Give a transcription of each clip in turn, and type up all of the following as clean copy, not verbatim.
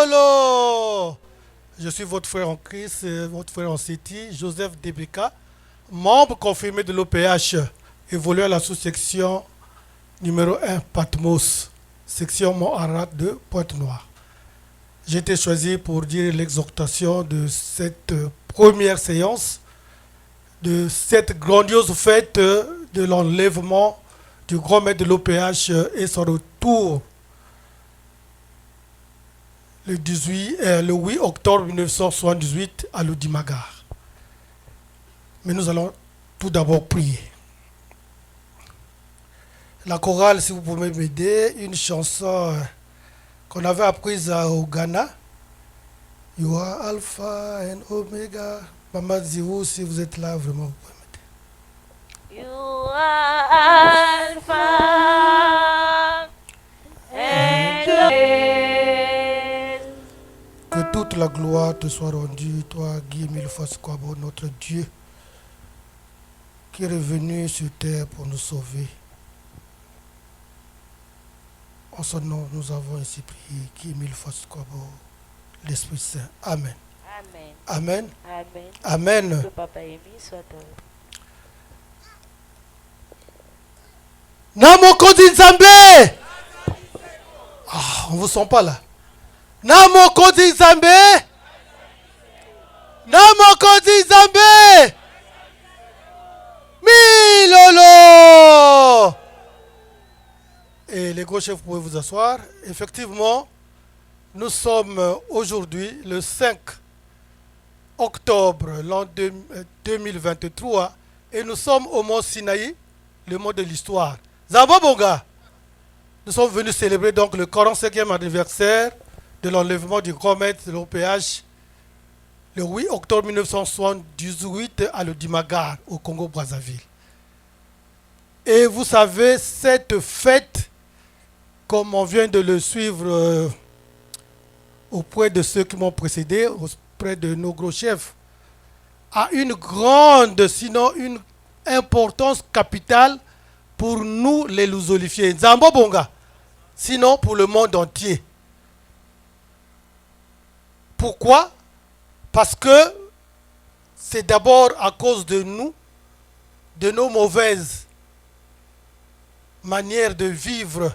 Milolo. Je suis votre frère en Christ, votre frère en CETI, Joseph Debeka, membre confirmé de l'OPH, évolué à la sous-section numéro 1 Patmos, section Mont-Arad de Pointe-Noire. J'ai été choisi pour dire l'exhortation de cette première séance, de cette grandiose fête de l'enlèvement du grand maître de l'OPH et son retour le 8 octobre 1978 à l'Audimagar. Mais nous allons tout d'abord prier. La chorale, si vous pouvez m'aider, une chanson qu'on avait apprise au Ghana. You are Alpha and Omega. Maman Zirou, si vous êtes là, vraiment, vous pouvez m'aider. You are Alpha and Omega. Que toute la gloire te soit rendue, toi, Guy Milfos-Kwabo, notre Dieu, qui est revenu sur terre pour nous sauver. En son nom, nous avons ainsi prié, Guy Milfos-Kwabo, l'Esprit Saint. Amen. Amen. Amen. Amen. Amen. Que Papa Emi soit Namo Kodi Nzambe. Ah, on ne vous sent pas là. Namo Kodi Nzambe. Namo Kodi Nzambe. Milolo. Et les gros chefs, vous pouvez vous asseoir. Effectivement, nous sommes aujourd'hui le 5 octobre l'an 2023 et nous sommes au mont Sinaï, le mont de l'histoire. Zabo Bonga, nous sommes venus célébrer donc le 45e anniversaire de l'enlèvement du grand maître de l'OPH le 8 octobre 1978 à l'Audimagar, au Congo-Brazzaville. Et vous savez, cette fête, comme on vient de le suivre auprès de ceux qui m'ont précédé, auprès de nos gros chefs, a une grande, sinon une importance capitale pour nous les Luzolifiés. Zambo Bonga, sinon pour le monde entier. Pourquoi? Parce que c'est d'abord à cause de nous, de nos mauvaises manières de vivre,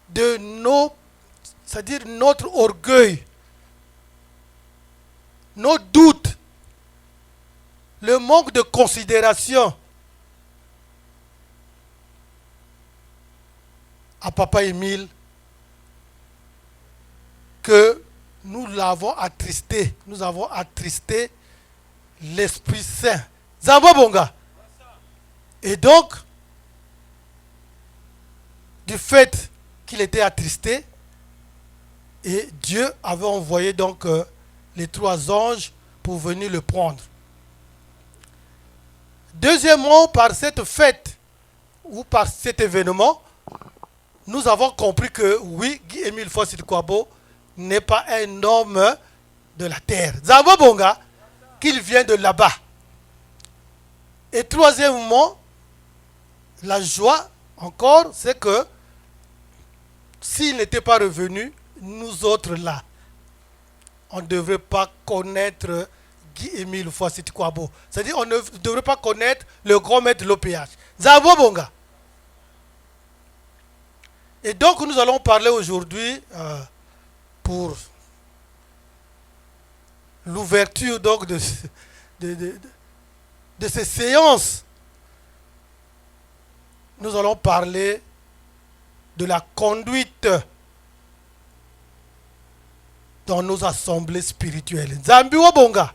de nos, c'est-à-dire notre orgueil, nos doutes, le manque de considération à Papa Émile, que nous l'avons attristé. Nous avons attristé l'Esprit Saint. Zambo Bonga. Et donc, du fait qu'il était attristé, et Dieu avait envoyé donc les 3 anges pour venir le prendre. Deuxièmement, par cette fête ou par cet événement, nous avons compris que oui, Guy Émile Fossit-Kwabo n'est pas un homme de la terre. Zambo Bonga, qu'il vient de là-bas. Et troisièmement, la joie encore, c'est que s'il n'était pas revenu, nous autres là, on ne devrait pas connaître Guy Émile Fossit-Kwabo. C'est-à-dire on ne devrait pas connaître le grand maître de l'OPH. Zambo Bonga. Et donc nous allons parler aujourd'hui pour l'ouverture donc de ces séances. Nous allons parler de la conduite dans nos assemblées spirituelles. Zambi Bonga.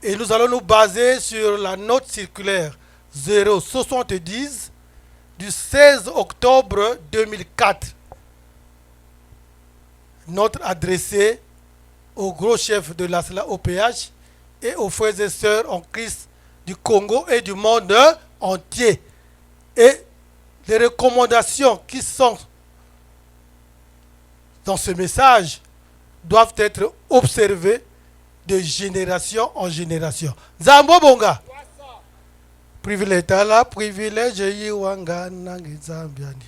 Et nous allons nous baser sur la note circulaire 070 du 16 octobre 2004. Note adressée aux gros chefs de la OPH et aux frères et sœurs en Christ du Congo et du monde entier. Et les recommandations qui sont dans ce message doivent être observées de génération en génération. Zambo Bonga. Privilège à la privilège yiwanga nangi Zambiani.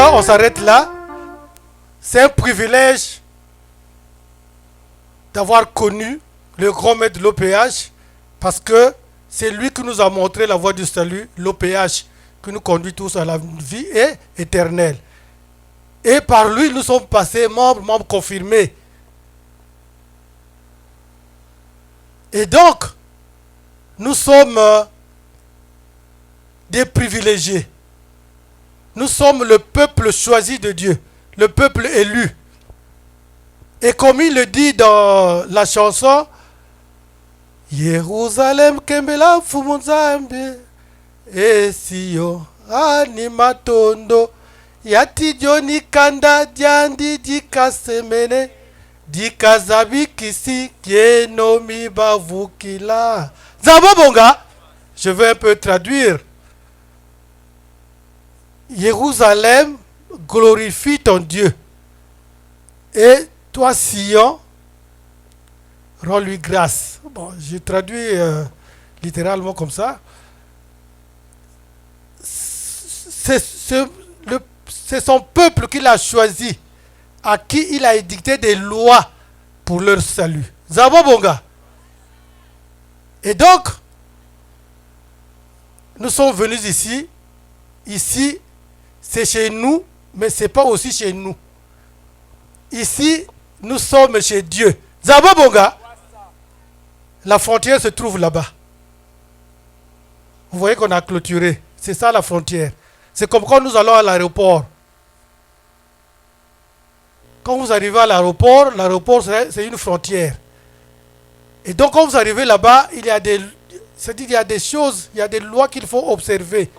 cas, on s'arrête là. C'est un privilège d'avoir connu le grand maître de l'OPH parce que c'est lui qui nous a montré la voie du salut, l'OPH, qui nous conduit tous à la vie éternelle. Et par lui, nous sommes passés membres confirmés. Et donc, nous sommes des privilégiés. Nous sommes le peuple choisi de Dieu, le peuple élu. Et comme il le dit dans la chanson, Jérusalem kembela fumunzambe esiyo animatondo yati joni kanda diandi dikasemene dikazabikisi kienomi bavukila. Zababonga, je vais un peu traduire. Jérusalem glorifie ton Dieu. Et toi, Sion, rends-lui grâce. Bon, je traduis littéralement comme ça. C'est son peuple qu'il a choisi, à qui il a édicté des lois pour leur salut. Zababonga. Et donc, nous sommes venus ici. Ici, c'est chez nous, mais ce n'est pas aussi chez nous. Ici, nous sommes chez Dieu. Zababonga, la frontière se trouve là-bas. Vous voyez qu'on a clôturé. C'est ça la frontière. C'est comme quand nous allons à l'aéroport. Quand vous arrivez à l'aéroport, l'aéroport c'est une frontière. Et donc quand vous arrivez là-bas, il y a des choses, il y a des lois qu'il faut observer.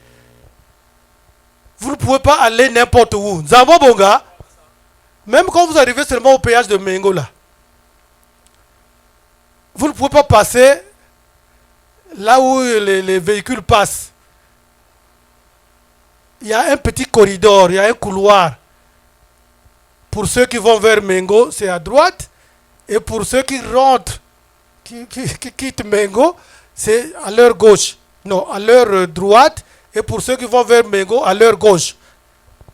Vous ne pouvez pas aller n'importe où. Zababonga, même quand vous arrivez seulement au péage de Mengo là, vous ne pouvez pas passer là où les véhicules passent. Il y a un petit corridor, il y a un couloir. Pour ceux qui vont vers Mengo, c'est à droite. Et pour ceux qui rentrent, qui quittent Mengo, c'est à leur gauche. Non, à leur droite. Et pour ceux qui vont vers Mengo, à leur gauche.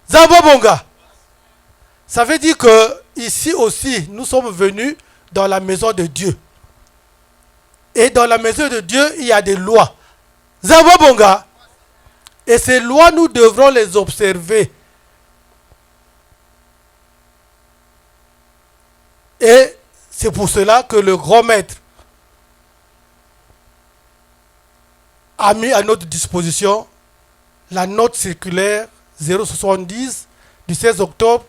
Zababonga. Ça veut dire que ici aussi, nous sommes venus dans la maison de Dieu. Et dans la maison de Dieu, il y a des lois. Zababonga. Et ces lois, nous devrons les observer. Et c'est pour cela que le grand maître a mis à notre disposition la note circulaire 070 du 16 octobre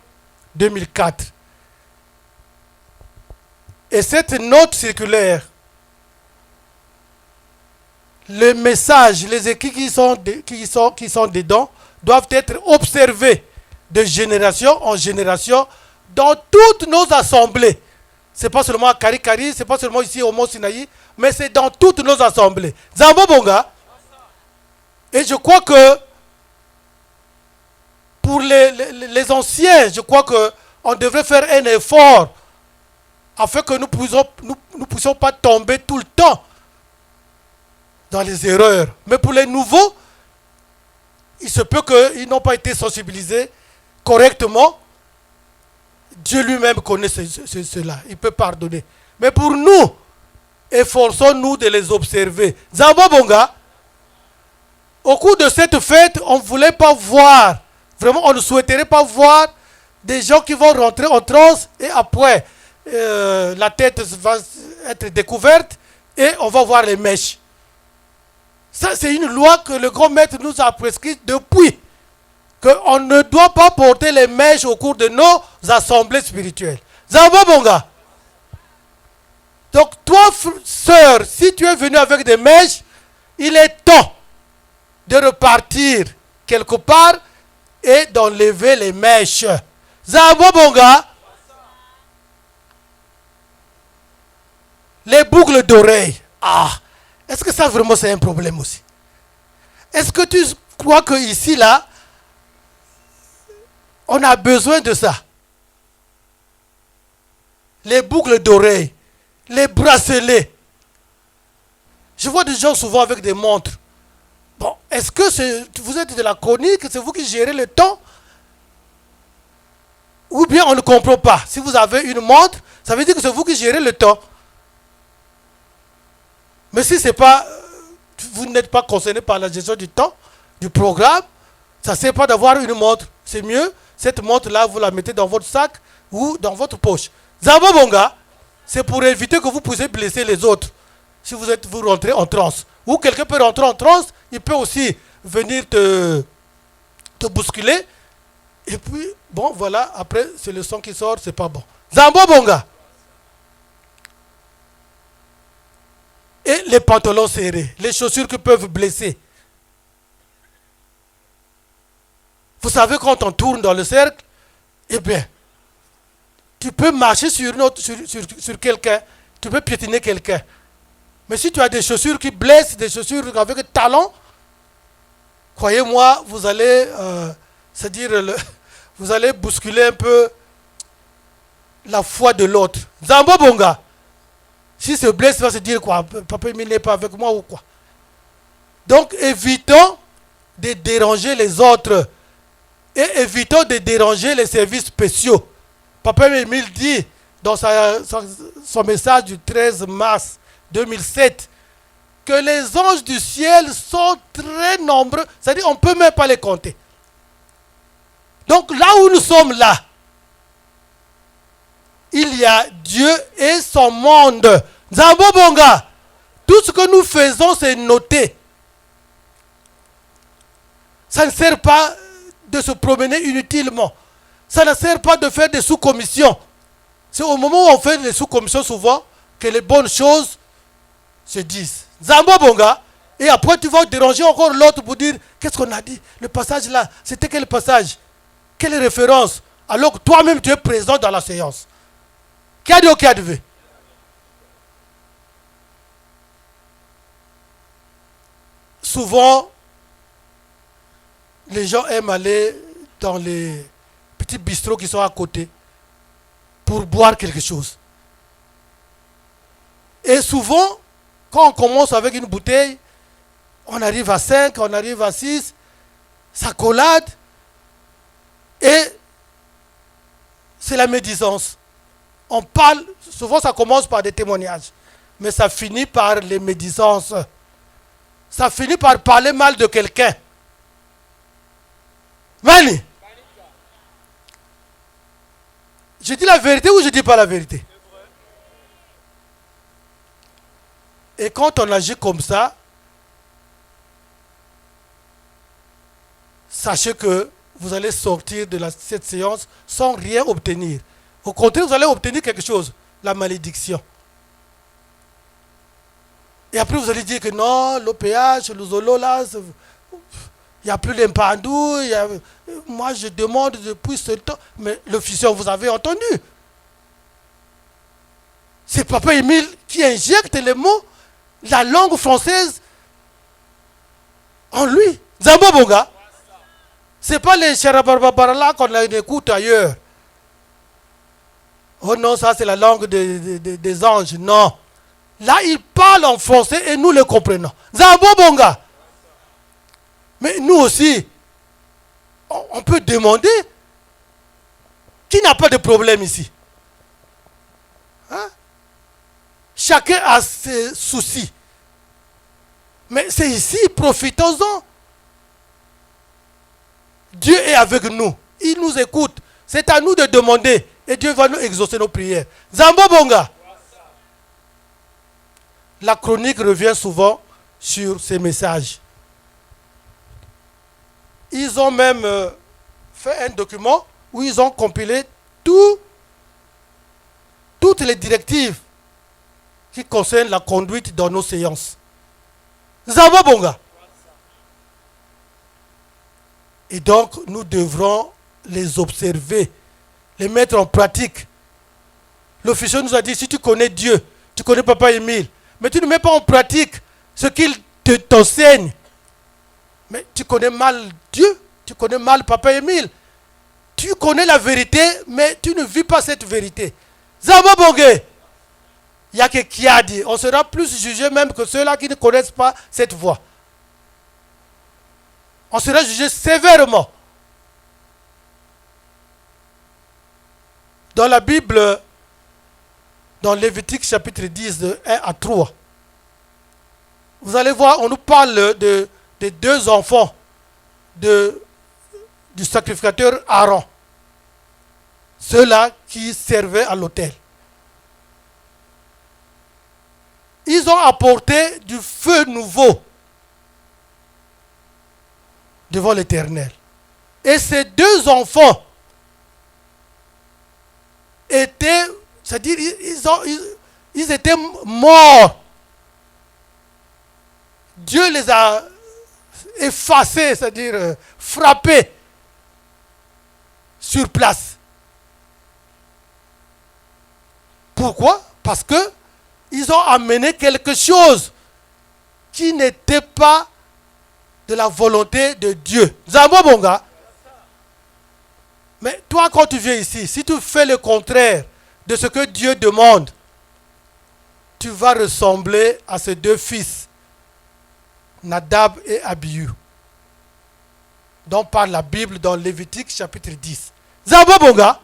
2004. Et cette note circulaire, les messages, les écrits qui sont dedans doivent être observés de génération en génération dans toutes nos assemblées. Ce n'est pas seulement à Karikari, ce n'est pas seulement ici au Mont Sinaï, mais c'est dans toutes nos assemblées. Zambobonga. Et je crois que pour les anciens, je crois qu'on devrait faire un effort afin que nous ne puissions pas tomber tout le temps dans les erreurs. Mais pour les nouveaux, il se peut qu'ils n'ont pas été sensibilisés correctement. Dieu lui-même connaît cela. Il peut pardonner. Mais pour nous, efforçons-nous de les observer. Zambobonga, au cours de cette fête, on ne voulait pas voir, vraiment on ne souhaiterait pas voir des gens qui vont rentrer en transe et après la tête va être découverte et on va voir les mèches. Ça, c'est une loi que le grand maître nous a prescrite depuis. Qu'on ne doit pas porter les mèches au cours de nos assemblées spirituelles. Zambobonga. Donc, toi, sœur, si tu es venu avec des mèches, il est temps de repartir quelque part et d'enlever les mèches. Zambobonga. Les boucles d'oreilles. Ah, est-ce que ça vraiment c'est un problème aussi? Est-ce que tu crois que ici, là, on a besoin de ça? Les boucles d'oreilles, les bracelets. Je vois des gens souvent avec des montres. Bon, est-ce que vous êtes de la chronique? C'est vous qui gérez le temps? Ou bien on ne comprend pas. Si vous avez une montre, ça veut dire que c'est vous qui gérez le temps. Mais si c'est pas, vous n'êtes pas concerné par la gestion du temps, du programme, ça ne sert pas d'avoir une montre. C'est mieux, cette montre-là, vous la mettez dans votre sac ou dans votre poche. Zamba Bonga, c'est pour éviter que vous puissiez blesser les autres. Si vous rentrez en transe. Ou quelqu'un peut rentrer en transe, il peut aussi venir te bousculer. Et puis, bon, voilà, après, c'est le son qui sort, c'est pas bon. Zamba Bonga. Et les pantalons serrés, les chaussures qui peuvent blesser. Vous savez, quand on tourne dans le cercle, eh bien, tu peux marcher sur quelqu'un, tu peux piétiner quelqu'un. Mais si tu as des chaussures qui blessent, des chaussures avec talons, croyez-moi, vous allez, vous allez bousculer un peu la foi de l'autre. Zamba Bonga. Si se blesse, il va se dire quoi? Papa Emile n'est pas avec moi ou quoi? Donc évitons de déranger les autres. Et évitons de déranger les services spéciaux. Papa Emile dit dans son message du 13 mars 2007 que les anges du ciel sont très nombreux. C'est-à-dire qu'on ne peut même pas les compter. Donc là où nous sommes là, il y a Dieu et son monde. Zambo Bonga, tout ce que nous faisons, c'est noté. Ça ne sert pas de se promener inutilement. Ça ne sert pas de faire des sous-commissions. C'est au moment où on fait des sous-commissions souvent que les bonnes choses se disent. Zambo Bonga, et après tu vas déranger encore l'autre pour dire qu'est-ce qu'on a dit. Le passage là, c'était quel passage? Quelle référence? Alors que toi-même tu es présent dans la séance. Qui a dit au qui a dit? Souvent, les gens aiment aller dans les petits bistrots qui sont à côté pour boire quelque chose. Et souvent, quand on commence avec une bouteille, on arrive à 5, on arrive à 6, ça collade et c'est la médisance. On parle, souvent ça commence par des témoignages, mais ça finit par les médisances. Ça finit par parler mal de quelqu'un. Mani, je dis la vérité ou je ne dis pas la vérité? Et quand on agit comme ça, sachez que vous allez sortir de cette séance sans rien obtenir. Au contraire, vous allez obtenir quelque chose, la malédiction. Et après, vous allez dire que non, l'OPH, le Zolo, là, il n'y a plus l'impandou. Moi, je demande depuis ce temps. Mais l'officier, vous avez entendu. C'est Papa Emile qui injecte les mots, la langue française, en lui. Zambo Bonga. Ce n'est pas les charabarabara qu'on écoute ailleurs. Oh non, ça c'est la langue des anges. Non. Là, il parle en français et nous le comprenons. Zambo Bonga. Mais nous aussi, on peut demander qui n'a pas de problème ici. Hein? Chacun a ses soucis. Mais c'est ici, profitons-en. Dieu est avec nous. Il nous écoute. C'est à nous de demander. Et Dieu va nous exaucer nos prières. Zambo Bonga. La chronique revient souvent sur ces messages. Ils ont même fait un document où ils ont compilé toutes les directives qui concernent la conduite dans nos séances. Zambo Bonga. Et donc, nous devrons les observer, les mettre en pratique. L'officier nous a dit, si tu connais Dieu, tu connais Papa Emile, mais tu ne mets pas en pratique ce qu'il t'enseigne, mais tu connais mal Dieu, tu connais mal Papa Emile. Tu connais la vérité, mais tu ne vis pas cette vérité. Zamba Bongé, il n'y a que qui a dit, on sera plus jugé même que ceux-là qui ne connaissent pas cette voie. On sera jugé sévèrement. Dans la Bible, dans Lévitique chapitre 10, de 1 à 3, vous allez voir, on nous parle des deux enfants du sacrificateur Aaron. Ceux-là qui servaient à l'autel. Ils ont apporté du feu nouveau devant l'Éternel. Et ces deux enfants étaient, c'est-à-dire, ils étaient morts. Dieu les a effacés, c'est-à-dire frappés sur place. Pourquoi? Parce que ils ont amené quelque chose qui n'était pas de la volonté de Dieu. Zambo Bonga. Mais toi, quand tu viens ici, si tu fais le contraire de ce que Dieu demande, tu vas ressembler à ces deux fils, Nadab et Abihu, dont parle la Bible dans Lévitique chapitre 10. Zambo Bonga.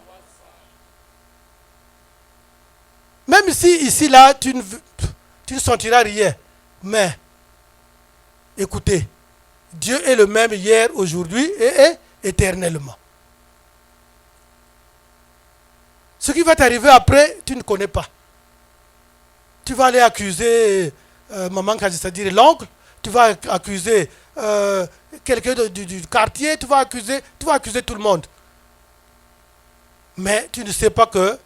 Même si ici, là, tu ne sentiras rien. Mais, écoutez, Dieu est le même hier, aujourd'hui et éternellement. Ce qui va t'arriver après, tu ne connais pas. Tu vas aller accuser maman, c'est-à-dire l'oncle. Tu vas accuser quelqu'un du quartier. Tu vas accuser tout le monde. Mais tu ne sais pas que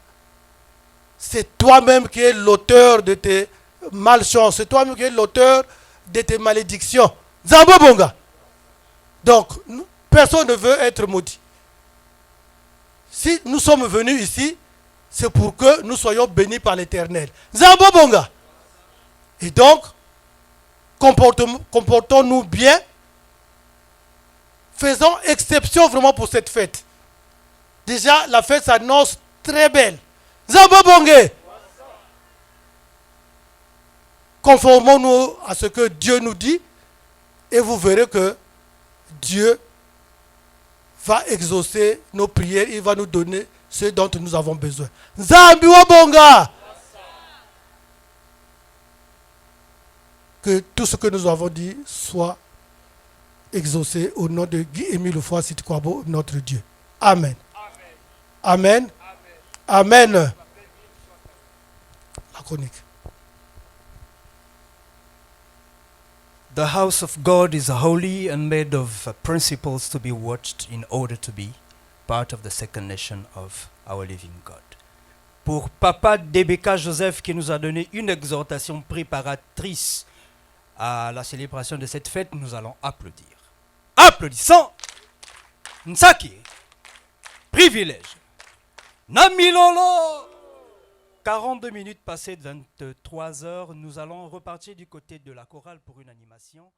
c'est toi-même qui es l'auteur de tes malchances. C'est toi-même qui es l'auteur de tes malédictions. Zambo Bonga. Donc, personne ne veut être maudit. Si nous sommes venus ici, c'est pour que nous soyons bénis par l'Éternel. Zambo Bonga. Et donc, comportons-nous bien. Faisons exception vraiment pour cette fête. Déjà, la fête s'annonce très belle. Zambo Bonga. Conformons-nous à ce que Dieu nous dit et vous verrez que Dieu va exaucer nos prières, il va nous donner ce dont nous avons besoin. Zambi Bonga. Que tout ce que nous avons dit soit exaucé au nom de Guy-Émile Foy Sitkwabo, notre Dieu. Amen. Amen. Amen. Amen. La chronique. The house of God is holy and made of principles to be watched in order to be part of the second nation of our living God. Pour Papa Debeka Joseph qui nous a donné une exhortation préparatrice à la célébration de cette fête, nous allons applaudir. Applaudissons. Nsaki. Privilège. Namilolo. 42 minutes passées de 23 heures, nous allons repartir du côté de la chorale pour une animation.